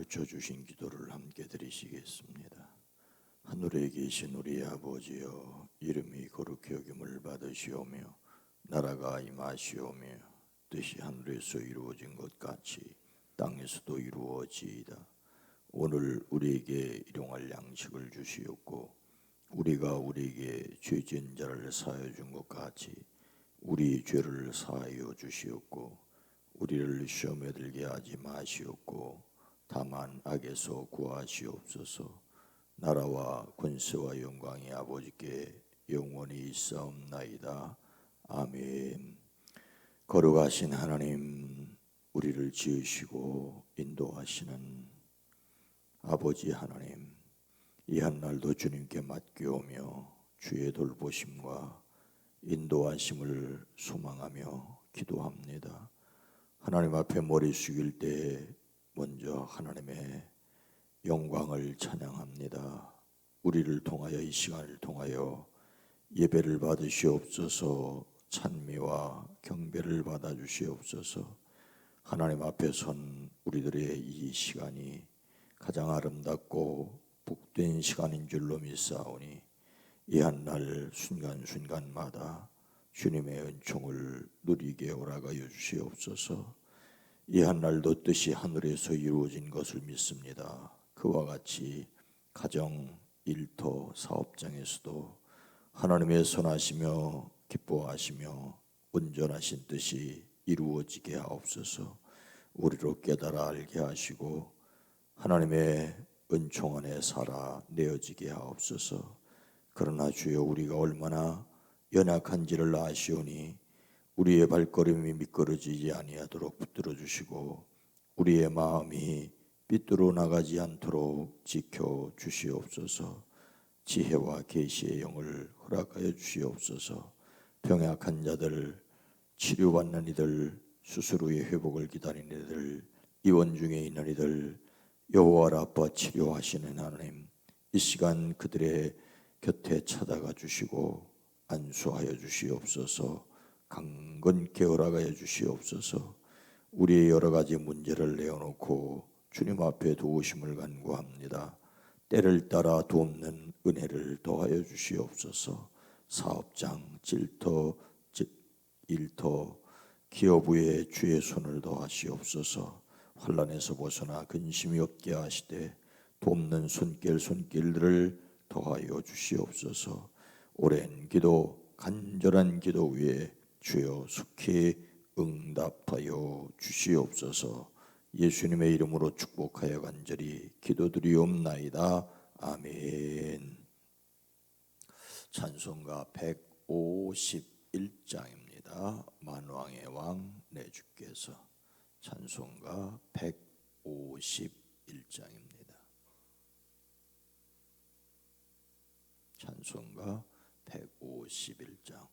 가르쳐 주신 기도를 함께 드리시겠습니다. 하늘에 계신 우리 아버지여, 이름이 거룩히 여김을 받으시오며 나라가 임하시오며 뜻이 하늘에서 이루어진 것 같이 땅에서도 이루어지이다. 오늘 우리에게 일용할 양식을 주시옵고 우리가 우리에게 죄진 자를 사하여 준 것 같이 우리 죄를 사하여 주시옵고 우리를 시험에 들게 하지 마시옵고 다만 악에서 구하시옵소서. 나라와 권세와 영광이 아버지께 영원히 있사옵나이다. 아멘. 거룩하신 하나님, 우리를 지으시고 인도하시는 아버지 하나님, 이 한날도 주님께 맡겨오며 주의 돌보심과 인도하심을 소망하며 기도합니다. 하나님 앞에 머리 숙일 때 먼저 하나님의 영광을 찬양합니다. 우리를 통하여 이 시간을 통하여 예배를 받으시옵소서. 찬미와 경배를 받아주시옵소서. 하나님 앞에 선 우리들의 이 시간이 가장 아름답고 복된 시간인 줄로 믿사오니 이 한날 순간순간마다 주님의 은총을 누리게 오라가여 주시옵소서. 이 한날도 뜻이 하늘에서 이루어진 것을 믿습니다. 그와 같이 가정, 일터, 사업장에서도 하나님의 선하시며 기뻐하시며 온전하신 뜻이 이루어지게 하옵소서. 우리로 깨달아 알게 하시고 하나님의 은총 안에 살아 내어지게 하옵소서. 그러나 주여, 우리가 얼마나 연약한지를 아시오니 우리의 발걸음이 미끄러지지 아니하도록 붙들어 주시고 우리의 마음이 삐뚤어 나가지 않도록 지켜 주시옵소서. 지혜와 계시의 영을 허락하여 주시옵소서. 병약한 자들, 치료받는 이들, 수술 후의 회복을 기다리는 이들, 입원 중에 있는 이들, 여호와 라파 치료하시는 하나님, 이 시간 그들의 곁에 찾아가 주시고 안수하여 주시옵소서. 강건케 허락하여 주시옵소서. 우리의 여러 가지 문제를 내어놓고 주님 앞에 도우심을 간구합니다. 때를 따라 돕는 은혜를 더하여 주시옵소서. 사업장, 일터, 기업의 주의 손을 더하시옵소서. 환난에서 벗어나 근심이 없게 하시되 돕는 손길들을 더하여 주시옵소서. 오랜 기도, 간절한 기도 위에 주여 속히 응답하여 주시옵소서. 예수님의 이름으로 축복하여 간절히 기도드리옵나이다. 아멘. 찬송가 151장입니다. 만왕의 왕 내 주께서. 찬송가 151장입니다. 찬송가 151장.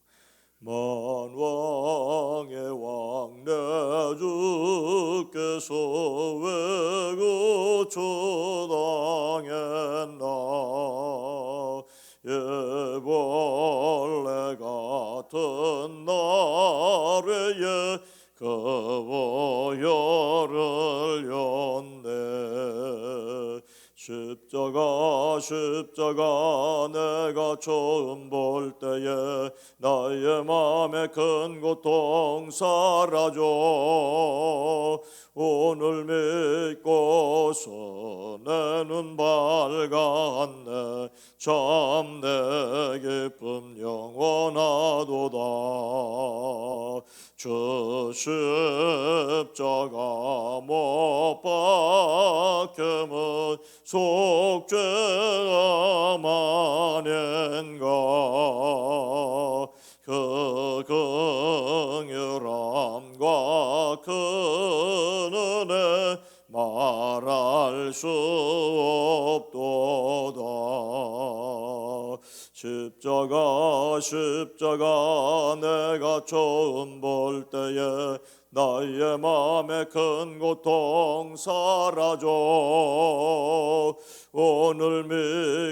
만왕의 왕 내 주께서 외고 초당했나. 예벌레 같은 나라에 거보혈을 였네. 십자가 내가 처음 볼 때에 나의 맘에 큰 고통 사라져. 오늘 믿고서 내 눈 밝았네. 참 내 기쁨 영원하도다. 주 십자가 못 박힘은 속죄가 만인가. 그 긍휼함과 그 은혜 말할 수 없도다. 십자가 내가 처음 볼 때에 나의 맘에 큰 고통 사라져. 오늘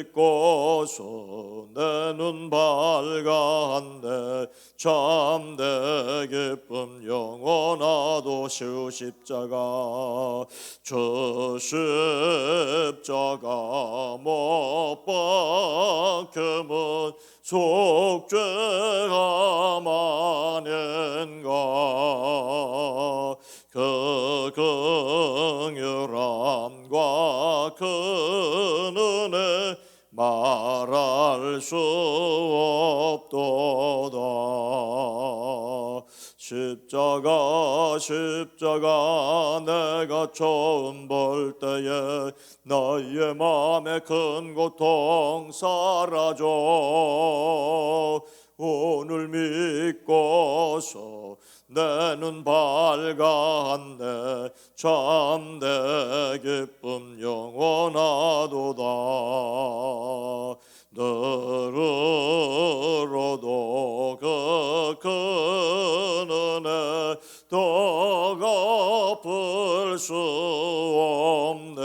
믿고서 내 눈 밝았네. 참되 기쁨 영원하도시우 십자가. 저 십자가 못 박힘은 속죄가 많은가. 그 긍휼함과 그 은혜 말할 수 없도다. 십자가 십자가 내가 처음 볼 때에 나의 맘에 큰 고통 사라져. 오늘 믿고서 내 눈 밝았네. 참되 기쁨 영원하도다. 너로도 그 은혜 더 갚을 수 없네.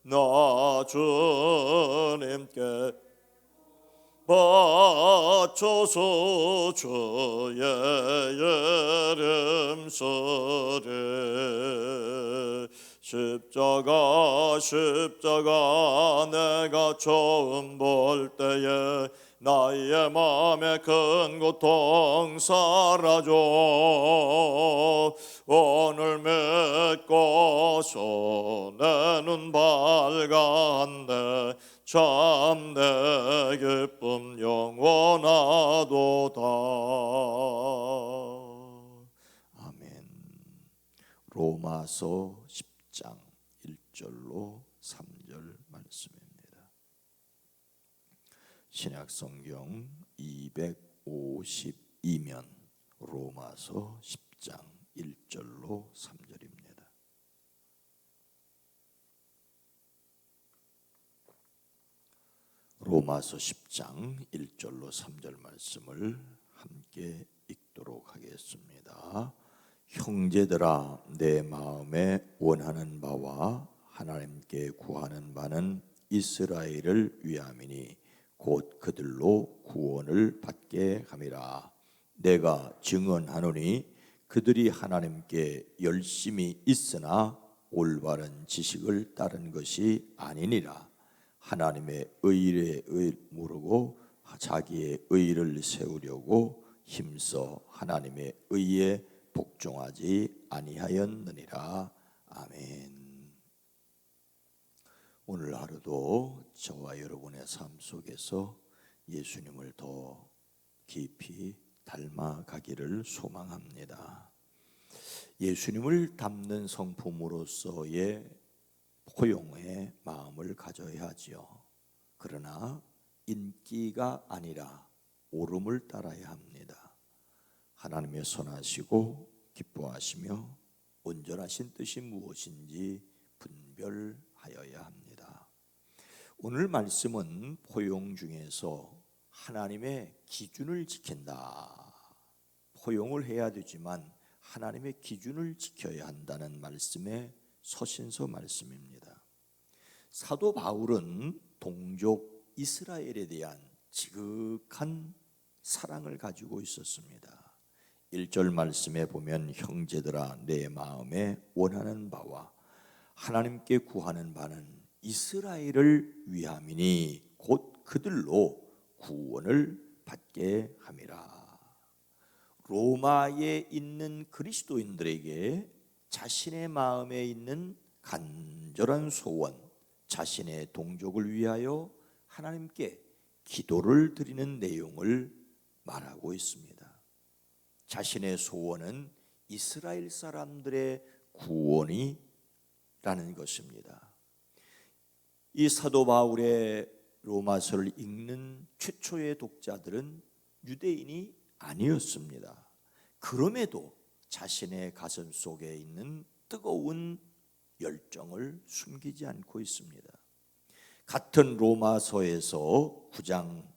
나 주님께 바쳐서 주의 이름 쓰리. 십자가 십자가 내가 처음 볼 때에 나의 맘에 큰 고통 사라져. 오늘 믿고서 내 눈 밝았네. 참되 기쁨 영원하도다. 아멘. 로마서 10장 1절로 3절 말씀입니다. 신약성경 252면 로마서 10장 1절로 3절입니다. 로마서 10장 1절로 3절 말씀을 함께 읽도록 하겠습니다. 형제들아, 내 마음에 원하는 바와 하나님께 구하는 바는 이스라엘을 위함이니 곧 그들로 구원을 받게 함이라. 내가 증언하노니 그들이 하나님께 열심히 있으나 올바른 지식을 따른 것이 아니니라. 하나님의 의를 모르고 자기의 의를 세우려고 힘써 하나님의 의에 복종하지 아니하였느니라. 아멘. 오늘 하루도 저와 여러분의 삶 속에서 예수님을 더 깊이 닮아가기를 소망합니다. 예수님을 닮는 성품으로서의 포용의 마음을 가져야 하지요. 그러나 인기가 아니라 옳음을 따라야 합니다. 하나님의 선하시고 기뻐하시며 온전하신 뜻이 무엇인지 분별하여야 합니다. 오늘 말씀은 포용 중에서 하나님의 기준을 지킨다. 포용을 해야 되지만 하나님의 기준을 지켜야 한다는 말씀의 서신서 말씀입니다. 사도 바울은 동족 이스라엘에 대한 지극한 사랑을 가지고 있었습니다. 1절 말씀에 보면 형제들아, 내 마음에 원하는 바와 하나님께 구하는 바는 이스라엘을 위함이니 곧 그들로 구원을 받게 함이라. 로마에 있는 그리스도인들에게 자신의 마음에 있는 간절한 소원, 자신의 동족을 위하여 하나님께 기도를 드리는 내용을 말하고 있습니다. 자신의 소원은 이스라엘 사람들의 구원이라는 것입니다. 이 사도 바울의 로마서를 읽는 최초의 독자들은 유대인이 아니었습니다. 그럼에도 자신의 가슴 속에 있는 뜨거운 열정을 숨기지 않고 있습니다. 같은 로마서에서 9장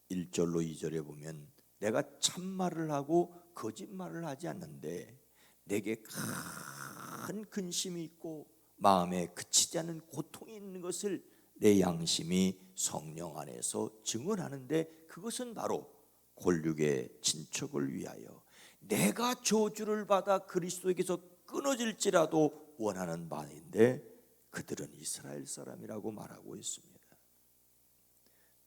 1절로 2절에 보면 내가 참말을 하고 거짓말을 하지 않는데 내게 큰 근심이 있고 마음에 그치지 않는 고통이 있는 것을 내 양심이 성령 안에서 증언하는데, 그것은 바로 골육의 친척을 위하여 내가 저주를 받아 그리스도에게서 끊어질지라도 원하는 바인데, 그들은 이스라엘 사람이라고 말하고 있습니다.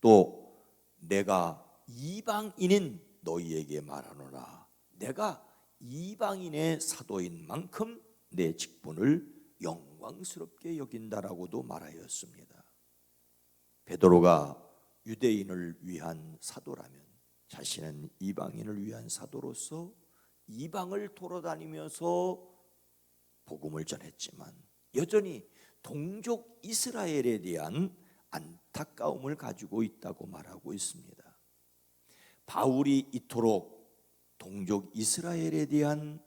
또 내가 이방인인 너희에게 말하노라, 내가 이방인의 사도인 만큼 내 직분을 영광스럽게 여긴다라고도 말하였습니다. 베드로가 유대인을 위한 사도라면 자신은 이방인을 위한 사도로서 이방을 돌아다니면서 복음을 전했지만 여전히 동족 이스라엘에 대한 안타까움을 가지고 있다고 말하고 있습니다. 바울이 이토록 동족 이스라엘에 대한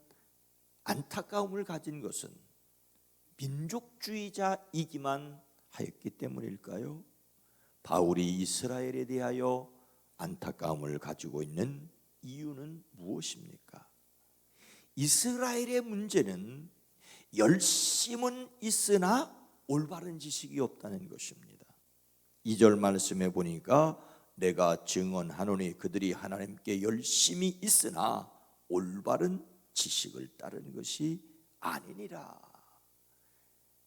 안타까움을 가진 것은 민족주의자이기만 하였기 때문일까요? 바울이 이스라엘에 대하여 안타까움을 가지고 있는 이유는 무엇입니까? 이스라엘의 문제는 열심은 있으나 올바른 지식이 없다는 것입니다. 2절 말씀에 보니까 내가 증언하노니 그들이 하나님께 열심히 있으나 올바른 지식을 따르는 것이 아니니라.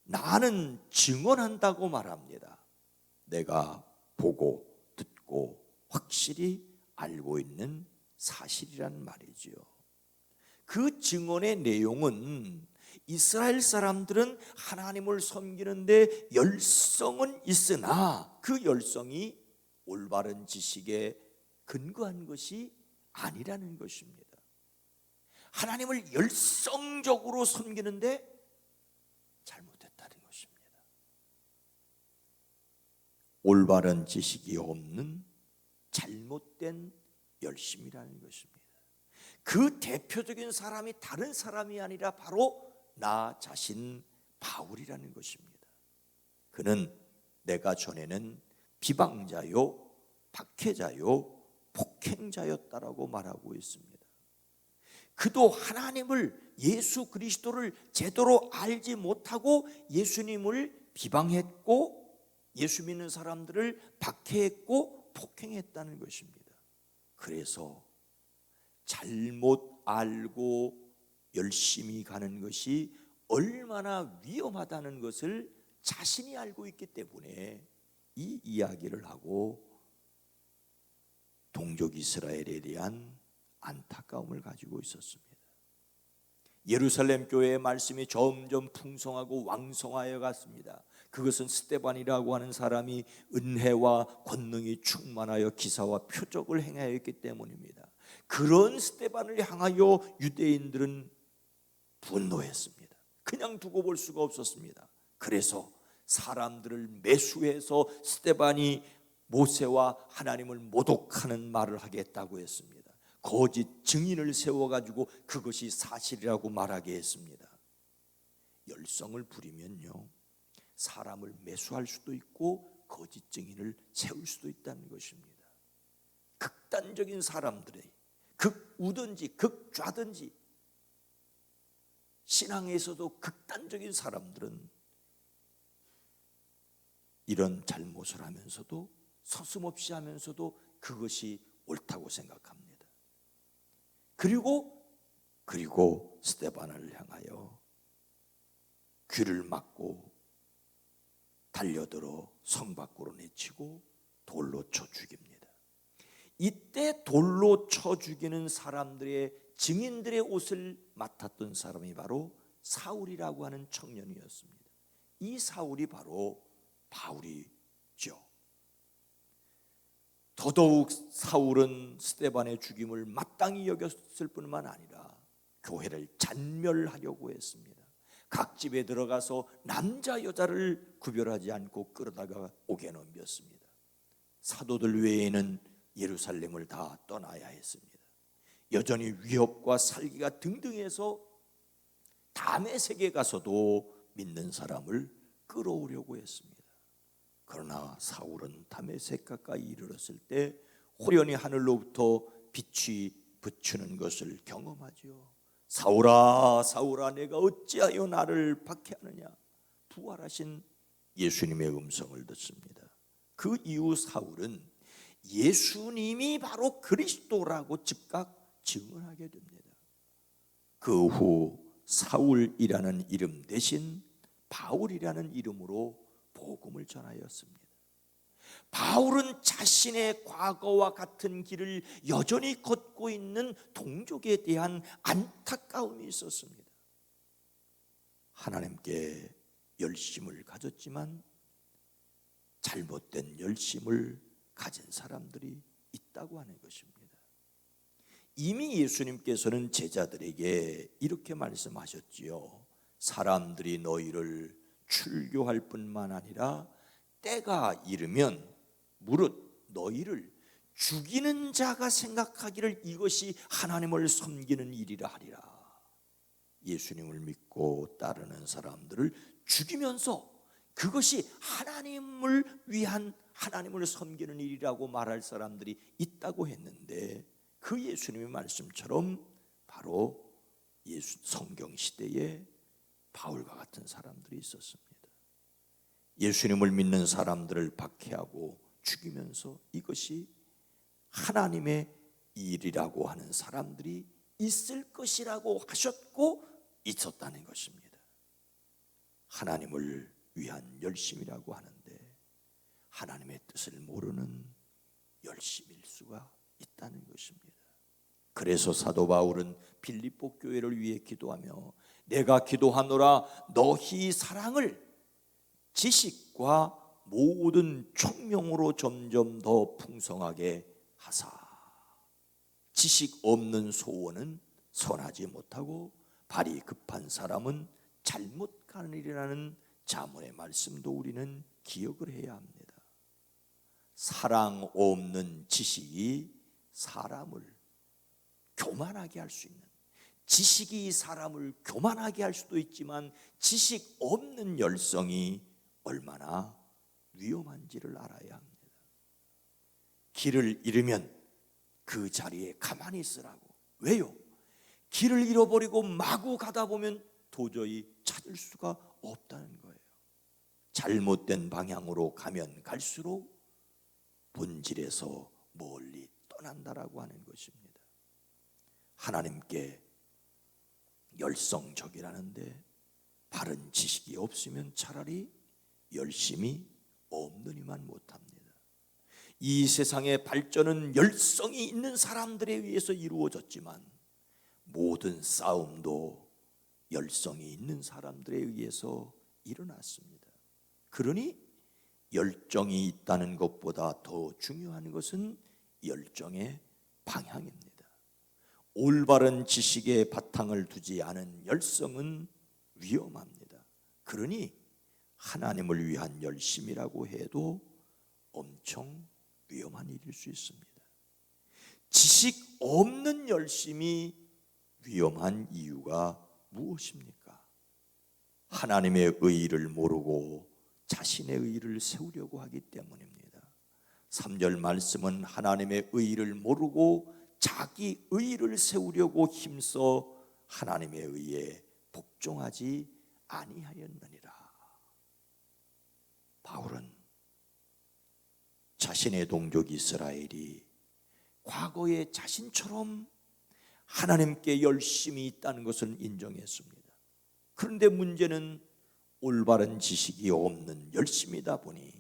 나는 증언한다고 말합니다. 내가 보고 듣고 확실히 알고 있는 사실이란 말이지요. 그 증언의 내용은 이스라엘 사람들은 하나님을 섬기는데 열성은 있으나 그 열성이 올바른 지식에 근거한 것이 아니라는 것입니다. 하나님을 열성적으로 섬기는데 잘못했다는 것입니다. 올바른 지식이 없는 잘못된 열심이라는 것입니다. 그 대표적인 사람이 다른 사람이 아니라 바로 나 자신 바울이라는 것입니다. 그는 내가 전에는 비방자요, 박해자요, 폭행자였다라고 말하고 있습니다. 그도 하나님을, 예수 그리스도를 제대로 알지 못하고 예수님을 비방했고 예수 믿는 사람들을 박해했고 폭행했다는 것입니다. 그래서 잘못 알고 열심히 가는 것이 얼마나 위험하다는 것을 자신이 알고 있기 때문에 이 이야기를 하고 동족 이스라엘에 대한 안타까움을 가지고 있었습니다. 예루살렘 교회의 말씀이 점점 풍성하고 왕성하여 갔습니다. 그것은 스데반이라고 하는 사람이 은혜와 권능이 충만하여 기사와 표적을 행하였기 때문입니다. 그런 스데반을 향하여 유대인들은 분노했습니다. 그냥 두고 볼 수가 없었습니다. 그래서 사람들을 매수해서 스데반이 모세와 하나님을 모독하는 말을 하겠다고 했습니다. 거짓 증인을 세워가지고 그것이 사실이라고 말하게 했습니다. 열성을 부리면요, 사람을 매수할 수도 있고 거짓 증인을 세울 수도 있다는 것입니다. 극단적인 사람들의 극우든지 극좌든지, 신앙에서도 극단적인 사람들은 이런 잘못을 하면서도 서슴없이 하면서도 그것이 옳다고 생각합니다. 그리고 스데반을 향하여 귀를 막고 달려들어 성 밖으로 내치고 돌로 쳐 죽입니다. 이때 돌로 쳐 죽이는 사람들의 증인들의 옷을 맡았던 사람이 바로 사울이라고 하는 청년이었습니다. 이 사울이 바로 바울이죠. 더더욱 사울은 스데반의 죽임을 마땅히 여겼을 뿐만 아니라 교회를 잔멸하려고 했습니다. 각 집에 들어가서 남자 여자를 구별하지 않고 끌어다가 옥에 넘겼습니다. 사도들 외에는 예루살렘을 다 떠나야 했습니다. 여전히 위협과 살기가 등등해서 다메섹에 가서도 믿는 사람을 끌어오려고 했습니다. 그러나 사울은 다메섹 가까이 이르렀을 때 호련히 하늘로부터 빛이 비추는 것을 경험하죠. 사울아, 사울아, 내가 어찌하여 나를 박해하느냐? 부활하신 예수님의 음성을 듣습니다. 그 이후 사울은 예수님이 바로 그리스도라고 즉각 증언하게 됩니다. 그 후 사울이라는 이름 대신 바울이라는 이름으로 복음을 전하였습니다. 바울은 자신의 과거와 같은 길을 여전히 걷고 있는 동족에 대한 안타까움이 있었습니다. 하나님께 열심을 가졌지만 잘못된 열심을 가진 사람들이 있다고 하는 것입니다. 이미 예수님께서는 제자들에게 이렇게 말씀하셨지요. 사람들이 너희를 출교할 뿐만 아니라 때가 이르면 무릇 너희를 죽이는 자가 생각하기를 이것이 하나님을 섬기는 일이라 하리라. 예수님을 믿고 따르는 사람들을 죽이면서 그것이 하나님을 위한, 하나님을 섬기는 일이라고 말할 사람들이 있다고 했는데, 그 예수님의 말씀처럼 바로 성경 시대에 바울과 같은 사람들이 있었습니다. 예수님을 믿는 사람들을 박해하고 죽이면서 이것이 하나님의 일이라고 하는 사람들이 있을 것이라고 하셨고 있었다는 것입니다. 하나님을 위한 열심이라고 하는데 하나님의 뜻을 모르는 열심일 수가 있다는 것입니다. 그래서 사도 바울은 빌립보 교회를 위해 기도하며 내가 기도하노라 너희 사랑을 지식과 모든 총명으로 점점 더 풍성하게 하사. 지식 없는 소원은 선하지 못하고 발이 급한 사람은 잘못 가느니라는 자문의 말씀도 우리는 기억을 해야 합니다. 사랑 없는 지식이 사람을 교만하게 할 수 있는, 지식이 사람을 교만하게 할 수도 있지만 지식 없는 열성이 얼마나 위험한지를 알아야 합니다. 길을 잃으면 그 자리에 가만히 있으라고. 왜요? 길을 잃어버리고 마구 가다 보면 도저히 찾을 수가 없다는 거예요. 잘못된 방향으로 가면 갈수록 본질에서 멀리 떠난다라고 하는 것입니다. 하나님께 열성적이라는데 바른 지식이 없으면 차라리 열심이 없느니만 못합니다. 이 세상의 발전은 열성이 있는 사람들에 의해서 이루어졌지만 모든 싸움도 열성이 있는 사람들에 의해서 일어났습니다. 그러니 열정이 있다는 것보다 더 중요한 것은 열정의 방향입니다. 올바른 지식에 바탕을 두지 않은 열성은 위험합니다. 그러니 하나님을 위한 열심이라고 해도 엄청 위험한 일일 수 있습니다. 지식 없는 열심이 위험한 이유가 무엇입니까? 하나님의 의의를 모르고 자신의 의의를 세우려고 하기 때문입니다. 3절 말씀은 하나님의 의의를 모르고 자기 의의를 세우려고 힘써 하나님의 의의에 복종하지 아니하였느니라. 바울은 자신의 동족 이스라엘이 과거에 자신처럼 하나님께 열심히 있다는 것을 인정했습니다. 그런데 문제는 올바른 지식이 없는 열심이다 보니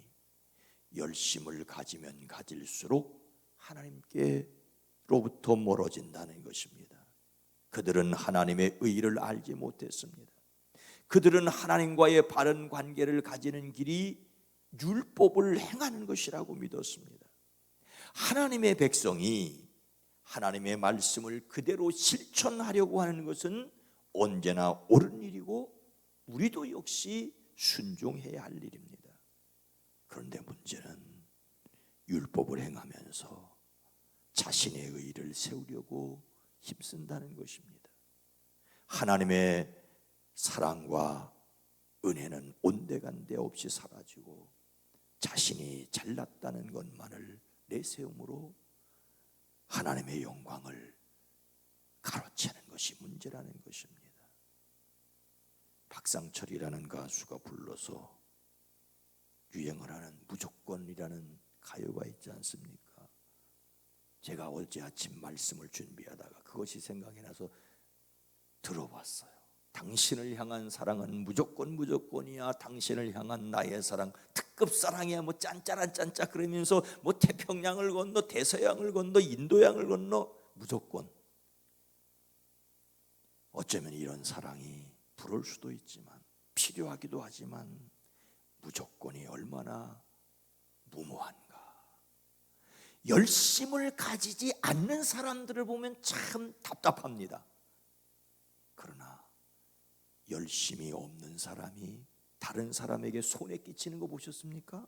열심을 가지면 가질수록 하나님께로부터 멀어진다는 것입니다. 그들은 하나님의 의의를 알지 못했습니다. 그들은 하나님과의 바른 관계를 가지는 길이 율법을 행하는 것이라고 믿었습니다. 하나님의 백성이 하나님의 말씀을 그대로 실천하려고 하는 것은 언제나 옳은 일이고 우리도 역시 순종해야 할 일입니다. 그런데 문제는 율법을 행하면서 자신의 의의를 세우려고 힘쓴다는 것입니다. 하나님의 사랑과 은혜는 온데간데 없이 사라지고 자신이 잘났다는 것만을 내세움으로 하나님의 영광을 가로채는 것이 문제라는 것입니다. 박상철이라는 가수가 불러서 유행을 하는 무조건이라는 가요가 있지 않습니까? 제가 어제 아침 말씀을 준비하다가 그것이 생각이 나서 들어봤어요. 당신을 향한 사랑은 무조건 무조건이야. 당신을 향한 나의 사랑 특급 사랑이야. 뭐 짠짜란 짠짜 그러면서 뭐 태평양을 건너 대서양을 건너 인도양을 건너 무조건. 어쩌면 이런 사랑이 부러울 수도 있지만 필요하기도 하지만 무조건이 얼마나 무모한가. 열심을 가지지 않는 사람들을 보면 참 답답합니다. 그러나 열심이 없는 사람이 다른 사람에게 손해 끼치는 거 보셨습니까?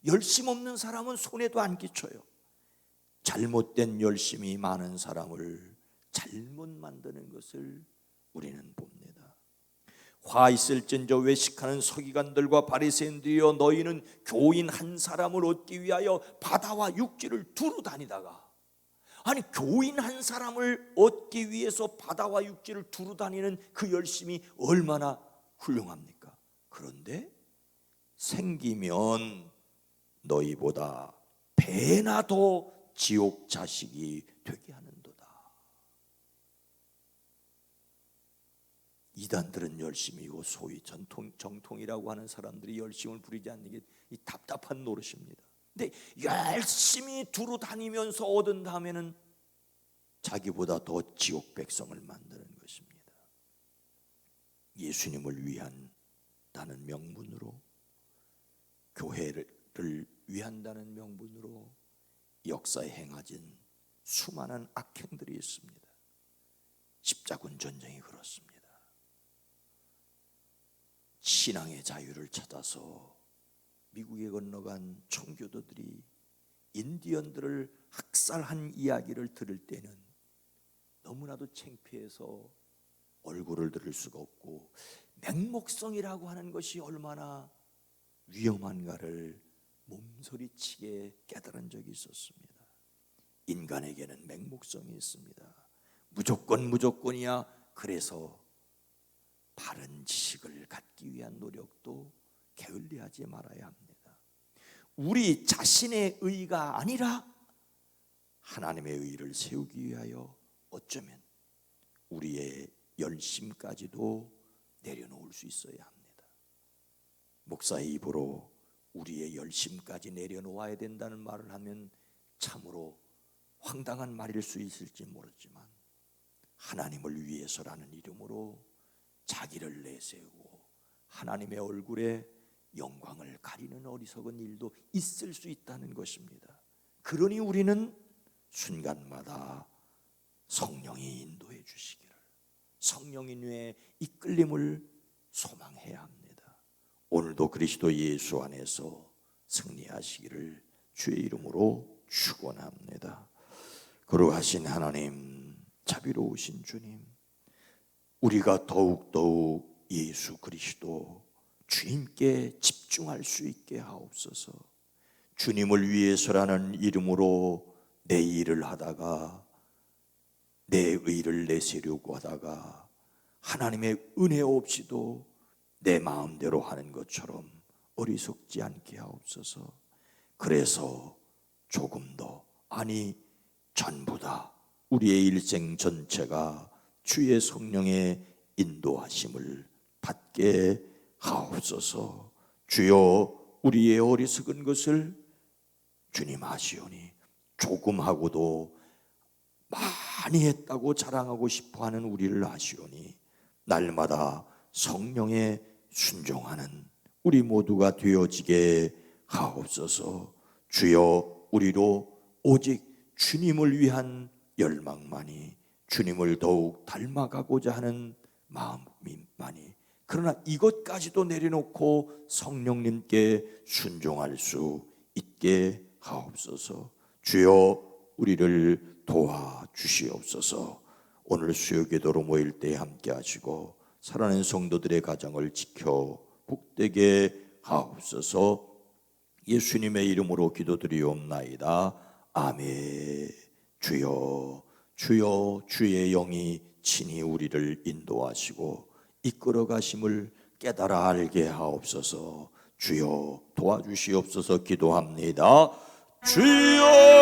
열심 없는 사람은 손해도 안 끼쳐요. 잘못된 열심이 많은 사람을 잘못 만드는 것을 우리는 봅니다. 화 있을진저 외식하는 서기관들과 바리새인들이여, 너희는 교인 한 사람을 얻기 위하여 바다와 육지를 두루 다니다가, 아니 교인 한 사람을 얻기 위해서 바다와 육지를 두루 다니는 그 열심이 얼마나 훌륭합니까? 그런데 생기면 너희보다 배나 더 지옥 자식이 되게 하는도다. 이단들은 열심이고 소위 정통이라고 하는 사람들이 열심을 부리지 않는 게 이 답답한 노릇입니다. 근데 열심히 두루 다니면서 얻은 다음에는 자기보다 더 지옥 백성을 만드는 것입니다. 예수님을 위한다는 명분으로, 교회를 위한다는 명분으로 역사에 행하진 수많은 악행들이 있습니다. 십자군 전쟁이 그렇습니다. 신앙의 자유를 찾아서 미국에 건너간 청교도들이 인디언들을 학살한 이야기를 들을 때는 너무나도 창피해서 얼굴을 들을 수가 없고, 맹목성이라고 하는 것이 얼마나 위험한가를 몸소리치게 깨달은 적이 있었습니다. 인간에게는 맹목성이 있습니다. 무조건이야. 그래서 바른 지식을 갖기 위한 노력도 게을리하지 말아야 합니다. 우리 자신의 의가 아니라 하나님의 의를 세우기 위하여 어쩌면 우리의 열심까지도 내려놓을 수 있어야 합니다. 목사의 입으로 우리의 열심까지 내려놓아야 된다는 말을 하면 참으로 황당한 말일 수 있을지 모르지만, 하나님을 위해서라는 이름으로 자기를 내세우고 하나님의 얼굴에 영광을 가리는 어리석은 일도 있을 수 있다는 것입니다. 그러니 우리는 순간마다 성령이 인도해 주시기를, 성령인의 이끌림을 소망해야 합니다. 오늘도 그리스도 예수 안에서 승리하시기를 주의 이름으로 축원합니다. 거룩하신 하나님, 자비로우신 주님, 우리가 더욱더욱 예수 그리스도 주님께 집중할 수 있게 하옵소서. 주님을 위해서라는 이름으로 내 일을 하다가, 내 의를 내세우려고 하다가 하나님의 은혜 없이도 내 마음대로 하는 것처럼 어리석지 않게 하옵소서. 그래서 조금 더, 아니 전부 다 우리의 일생 전체가 주의 성령의 인도하심을 받게 하옵소서. 주여, 우리의 어리석은 것을 주님 아시오니 조금 하고도 많이 했다고 자랑하고 싶어하는 우리를 아시오니 날마다 성령에 순종하는 우리 모두가 되어지게 하옵소서. 주여, 우리로 오직 주님을 위한 열망만이, 주님을 더욱 닮아가고자 하는 마음만이, 그러나 이것까지도 내려놓고 성령님께 순종할 수 있게 하옵소서. 주여, 우리를 도와주시옵소서. 오늘 수요기도로 모일 때 함께 하시고 살아있는 성도들의 가정을 지켜 복되게 하옵소서. 예수님의 이름으로 기도드리옵나이다. 아멘. 주여, 주여, 주의 영이 친히 우리를 인도하시고 이끌어 가심을 깨달아 알게 하옵소서. 주여 도와주시옵소서. 기도합니다. 주여